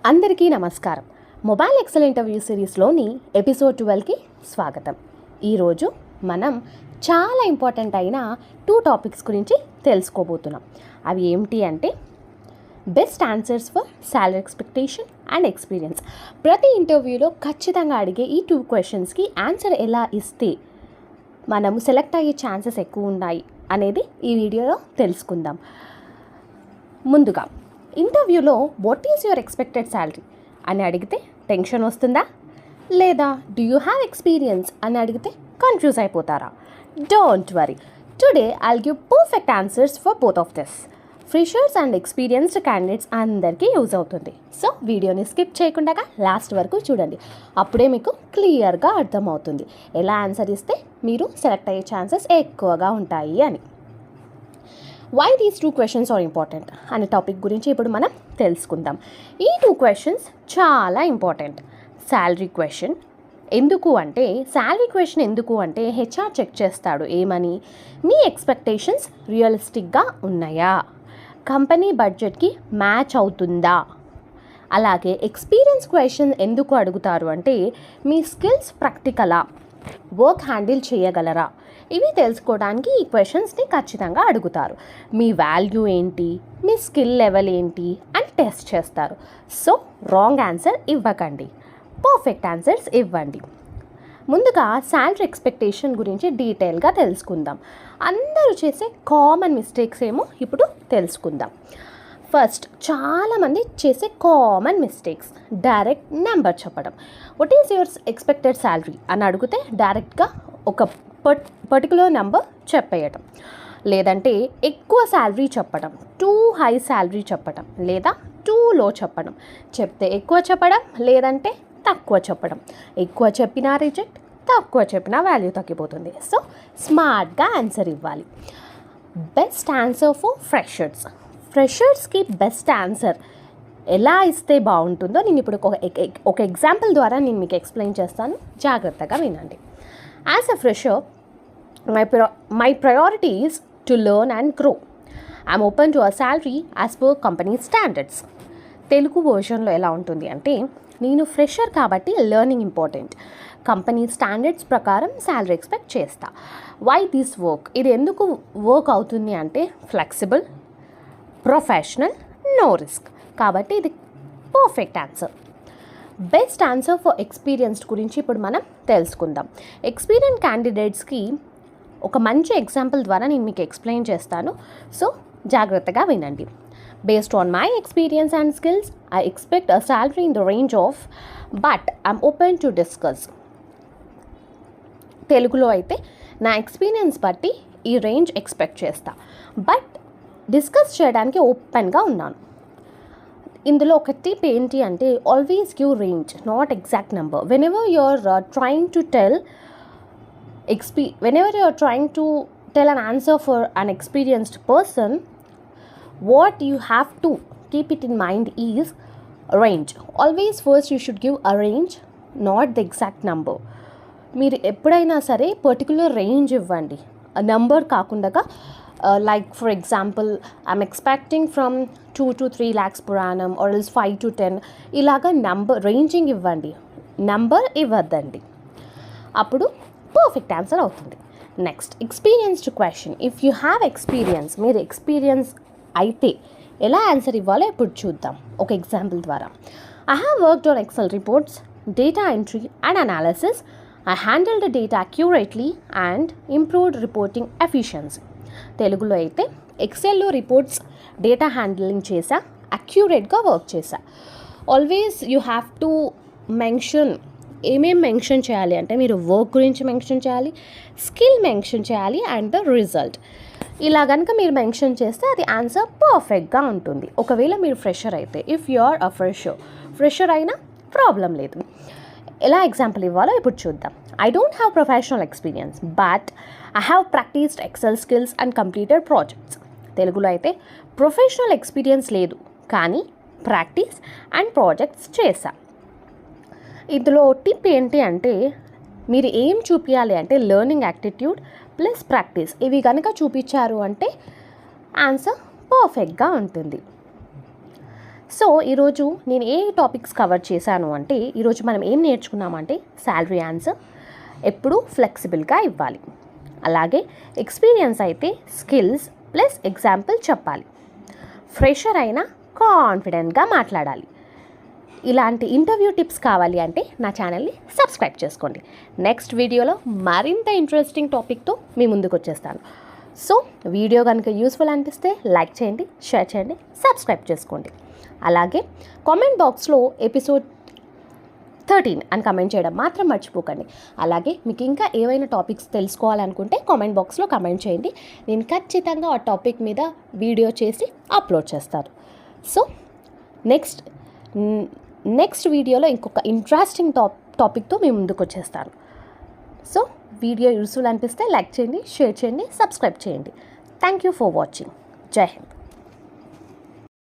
అందరికీ నమస్కారం. Mobile XL interview సిరీస్లోని episode 12కి స్వాగతం. ఈరోజు మనం చాలా ఇంపార్టెంట్ అయిన 2 టాపిక్స్ గురించి తెలుసుకోబోతున్నాం. అవి ఏమిటి అంటే best answers for salary expectation and experience. ప్రతి ఇంటర్వ్యూలో ఖచ్చితంగా అడిగే ఈ 2 క్వశ్చన్స్కి ఆన్సర్ ఎలా ఇస్తే మనం సెలెక్ట్ అయ్యే ఛాన్సెస్ ఎక్కువ ఉన్నాయి అనేది ఈ వీడియోలో తెలుసుకుందాం. ముందుగా ఇంటర్వ్యూలో what is your expected salary అని అడిగితే టెన్షన్ వస్తుందా, లేదా డూ యూ హ్యావ్ ఎక్స్పీరియన్స్ అని అడిగితే కన్ఫ్యూజ్ అయిపోతారా? Don't worry, today I'll give perfect answers for both of this. Freshers and experienced candidates అందరికీ యూజ్ అవుతుంది. సో వీడియోని స్కిప్ చేయకుండా లాస్ట్ వరకు చూడండి. అప్పుడే మీకు క్లియర్గా అర్థమవుతుంది ఎలా ఆన్సర్ ఇస్తే మీరు సెలెక్ట్ అయ్యే ఛాన్సెస్ ఎక్కువగా ఉంటాయి అని. Why these 2 questions are important అనే టాపిక్ గురించి ఇప్పుడు మనం తెలుసుకుందాం. ఈ 2 క్వశ్చన్స్ చాలా ఇంపార్టెంట్. శాలరీ క్వశ్చన్ ఎందుకు అంటే హెచ్ఆర్ చెక్ చేస్తాడు ఏమని, మీ ఎక్స్పెక్టేషన్స్ రియలిస్టిక్గా ఉన్నాయా, కంపెనీ బడ్జెట్కి మ్యాచ్ అవుతుందా. అలాగే ఎక్స్పీరియన్స్ క్వశ్చన్ ఎందుకు అడుగుతారు అంటే మీ స్కిల్స్ ప్రాక్టికలా, వర్క్ హ్యాండిల్ చేయగలరా. ఇవి తెలుసుకోవడానికి ఈ క్వశ్చన్స్ని ఖచ్చితంగా అడుగుతారు. మీ వాల్యూ ఏంటి, మీ స్కిల్ లెవెల్ ఏంటి అని టెస్ట్ చేస్తారు. సో రాంగ్ ఆన్సర్ ఇవ్వకండి, పర్ఫెక్ట్ ఆన్సర్స్ ఇవ్వండి. ముందుగా శాలరీ ఎక్స్పెక్టేషన్ గురించి డీటెయిల్గా తెలుసుకుందాం. అందరూ చేసే కామన్ మిస్టేక్స్ ఏమో ఇప్పుడు తెలుసుకుందాం. ఫస్ట్, చాలామంది చేసే కామన్ మిస్టేక్స్ డైరెక్ట్ నెంబర్ చెప్పడం. What is your expected salary అని అడిగితే డైరెక్ట్గా ఒక పర్టికులర్ నెంబర్ చెప్పేయటం, లేదంటే ఎక్కువ శాలరీ చెప్పడం, టూ హై శాలరీ చెప్పడం, లేదా టూ లో చెప్పడం. చెప్తే ఎక్కువ చెప్పడం, లేదంటే తక్కువ చెప్పడం. ఎక్కువ చెప్పినా రిజెక్ట్, తక్కువ చెప్పినా వాల్యూ తగ్గిపోతుంది. సో స్మార్ట్గా ఆన్సర్ ఇవ్వాలి. బెస్ట్ ఆన్సర్ ఫర్ ఫ్రెషర్స్కి బెస్ట్ ఆన్సర్ ఎలా ఇస్తే బాగుంటుందో నేను ఇప్పుడు ఒక ఎగ్జాంపుల్ ద్వారా నేను మీకు ఎక్స్ప్లెయిన్ చేస్తాను, జాగ్రత్తగా వినండి. As a fresher, my priority is to learn and grow. I'm open to a salary as per company standards. Telugu వర్షన్లో ఎలా ఉంటుంది అంటే, నేను ఫ్రెషర్ కాబట్టి లెర్నింగ్ ఇంపార్టెంట్, కంపెనీ స్టాండర్డ్స్ ప్రకారం శాలరీ ఎక్స్పెక్ట్ చేస్తా. వై దిస్ వర్క్, ఇది ఎందుకు వర్క్ అవుతుంది అంటే ఫ్లెక్సిబుల్, ప్రొఫెషనల్, నో రిస్క్. కాబట్టి ఇది perfect answer. Best answer for experienced గురించి ఇప్పుడు మనం తెలుసుకుందాం. ఎక్స్పీరియన్స్ క్యాండిడేట్స్కి ఒక మంచి ఎగ్జాంపుల్ ద్వారా నేను మీకు ఎక్స్ప్లెయిన్ చేస్తాను. సో జాగ్రత్తగా వినండి. Based on my experience and skills I expect a salary in the range of, but I'm open to discuss. తెలుగులో అయితే నా ఎక్స్పీరియన్స్ బట్టి ఈ రేంజ్ ఎక్స్పెక్ట్ చేస్తా, బట్ డిస్కస్ చేయడానికి ఓపెన్గా ఉన్నాను. ఇందులో ఒక టిప్ ఏంటి అంటే, always give range, not exact number. whenever you're trying to tell an answer for an experienced person, what you have to keep it in mind is range. Always first you should give a range, not the exact number. మీరు ఎప్పుడైనా సరే particular range ఇవ్వండి, number కాకుండా. Like for example, I'm expecting from 2 to 3 lakhs per annum or else 5 to 10, ఇలాగా number ranging ఇవ్వండి, number ఇవ్వద్దండి. అప్పుడు perfect answer అవుతుంది. Next, experienced question. If you have experience, మీరు ఎక్స్పీరియన్స్ అయితే ఎలా ఆన్సర్ ఇవ్వాలో ఇప్పుడు చూద్దాం ఒక ఎగ్జాంపుల్ ద్వారా. I have worked on excel reports, data entry and analysis. I handled data accurately and improved reporting efficiency. తెలుగులో అయితే ఎక్సెల్లో రిపోర్ట్స్ డేటా హ్యాండిలింగ్ చేసా, అక్యురేట్గా వర్క్ చేసా. Always you have to mention, ఏమేమి మెన్షన్ చేయాలి అంటే మీరు వర్క్ గురించి మెన్షన్ చేయాలి, స్కిల్ మెన్షన్ చేయాలి అండ్ ద రిజల్ట్. ఇలా కనుక మీరు మెన్షన్ చేస్తే అది ఆన్సర్ పర్ఫెక్ట్గా ఉంటుంది. ఒకవేళ మీరు ఫ్రెషర్ అయితే, if you are a fresher అయినా ప్రాబ్లం లేదు. ఎలా ఎగ్జాంపుల్ ఇవ్వాలో ఇప్పుడు చూద్దాం. I don't have professional experience, but I have practised excel skills and completed projects. తెలుగులో అయితే ప్రొఫెషనల్ ఎక్స్పీరియన్స్ లేదు, కానీ ప్రాక్టీస్ అండ్ ప్రాజెక్ట్స్ చేశా. ఇందులో టిప్ ఏంటి అంటే, మీరు ఏం చూపించాలి అంటే లెర్నింగ్ యాటిట్యూడ్ ప్లస్ ప్రాక్టీస్, ఇవి కనుక చూపించారు అంటే ఆన్సర్ పర్ఫెక్ట్గా ఉంటుంది. సో ఈరోజు నేను ఏ టాపిక్స్ కవర్ చేశాను అంటే, ఈరోజు మనం ఏం నేర్చుకున్నామంటే శాలరీ ఆన్సర్ ఎప్పుడు ఫ్లెక్సిబుల్గా ఇవ్వాలి, అలాగే ఎక్స్పీరియన్స్ అయితే స్కిల్స్ ప్లస్ ఎగ్జాంపుల్ చెప్పాలి, ఫ్రెషర్ అయినా కాన్ఫిడెంట్గా మాట్లాడాలి. ఇలాంటి ఇంటర్వ్యూ టిప్స్ కావాలి అంటే నా ఛానల్ని సబ్స్క్రైబ్ చేసుకోండి. నెక్స్ట్ వీడియోలో మరింత ఇంట్రెస్టింగ్ టాపిక్తో మీ ముందుకు వచ్చేస్తాను. సో వీడియో కనుక యూస్ఫుల్ అనిపిస్తే లైక్ చేయండి, షేర్ చేయండి, సబ్స్క్రైబ్ చేసుకోండి. అలాగే కామెంట్ బాక్స్లో ఎపిసోడ్ 13 అని కమెంట్ చేయడం మాత్రం మర్చిపోకండి. అలాగే మీకు ఇంకా ఏవైనా టాపిక్స్ తెలుసుకోవాలనుకుంటే కామెంట్ బాక్స్లో కమెంట్ చేయండి. నేను ఖచ్చితంగా ఆ టాపిక్ మీద వీడియో చేసి అప్లోడ్ చేస్తాను. సో నెక్స్ట్ వీడియోలో ఇంకొక ఇంట్రెస్టింగ్ టాపిక్తో మీ ముందుకు వచ్చేస్తాను. సో వీడియో యూస్ఫుల్ అనిపిస్తే లైక్ చేయండి, షేర్ చేయండి, సబ్స్క్రైబ్ చేయండి. Thank you for watching. జై హింద్.